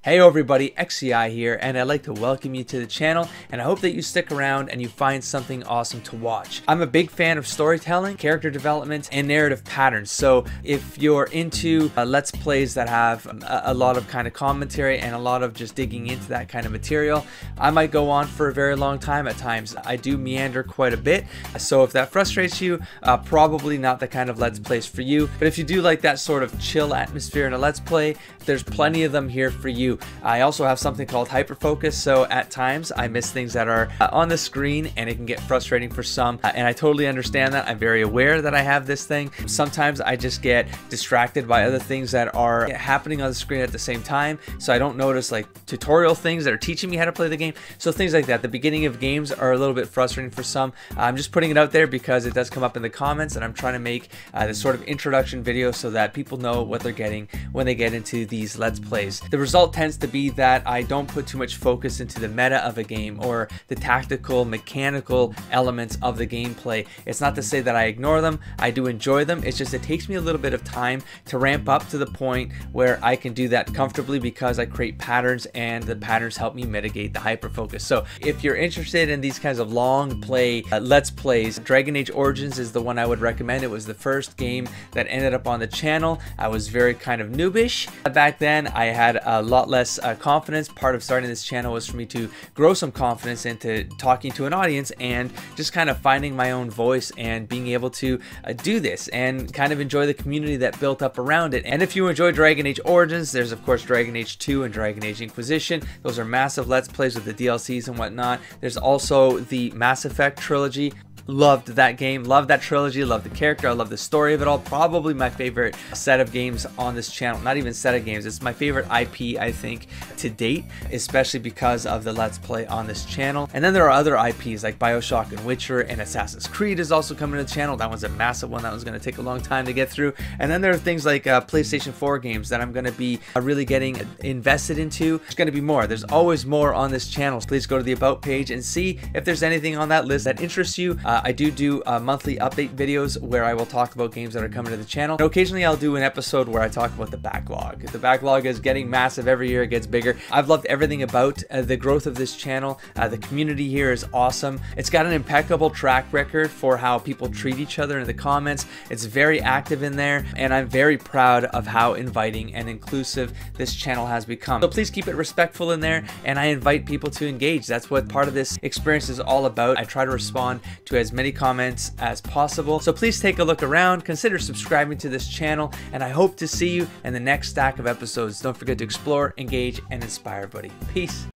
Hey everybody, XEI here, and I'd like to welcome you to the channel, and I hope that you stick around and you find something awesome to watch. I'm a big fan of storytelling, character development, and narrative patterns, so if you're into Let's Plays that have a lot of kind of commentary and a lot of just digging into that kind of material, I might go on for a very long time at times. I do meander quite a bit, so if that frustrates you, probably not the kind of Let's Plays for you, but if you do like that sort of chill atmosphere in a Let's Play, there's plenty of them here for you. I also have something called hyperfocus, so at times I miss things that are on the screen and it can get frustrating for some, and I totally understand that. I'm very aware that I have this thing. Sometimes I just get distracted by other things that are happening on the screen at the same time, so I don't notice like tutorial things that are teaching me how to play the game. So things like that. The beginning of games are a little bit frustrating for some. I'm just putting it out there because it does come up in the comments, and I'm trying to make this sort of introduction video so that people know what they're getting when they get into these Let's Plays. The result tends to be that I don't put too much focus into the meta of a game or the tactical, mechanical elements of the gameplay. It's not to say that I ignore them. I do enjoy them. It's just it takes me a little bit of time to ramp up to the point where I can do that comfortably because I create patterns, and the patterns help me mitigate the hyperfocus. So if you're interested in these kinds of long play Let's Plays, Dragon Age Origins is the one I would recommend. It was the first game that ended up on the channel. I was very kind of noobish back then. I had a lot less confidence. Part of starting this channel was for me to grow some confidence into talking to an audience and just kind of finding my own voice and being able to do this and kind of enjoy the community that built up around it. And if you enjoy Dragon Age Origins, there's of course Dragon Age 2 and Dragon Age Inquisition. Those are massive Let's Plays with the DLCs and whatnot. There's also the Mass Effect trilogy. Loved that game, loved that trilogy, loved the character, I love the story of it all. Probably my favorite set of games on this channel. Not even set of games, it's my favorite IP, I think, to date, especially because of the Let's Play on this channel. And then there are other IPs like BioShock and Witcher, and Assassin's Creed is also coming to the channel. That one's a massive one. That one's going to take a long time to get through. And then there are things like PlayStation 4 games that I'm going to be really getting invested into. There's going to be more. There's always more on this channel. Please go to the About page and see if there's anything on that list that interests you. I do monthly update videos where I will talk about games that are coming to the channel. And occasionally I'll do an episode where I talk about the backlog. The backlog is getting massive. Every year it gets bigger. I've loved everything about the growth of this channel. The community here is awesome. It's got an impeccable track record for how people treat each other in the comments. It's very active in there, and I'm very proud of how inviting and inclusive this channel has become. So please keep it respectful in there, and I invite people to engage. That's what part of this experience is all about. I try to respond to as many comments as possible. So please take a look around, consider subscribing to this channel, and I hope to see you in the next stack of episodes. Don't forget to explore, engage, and inspire, buddy. Peace.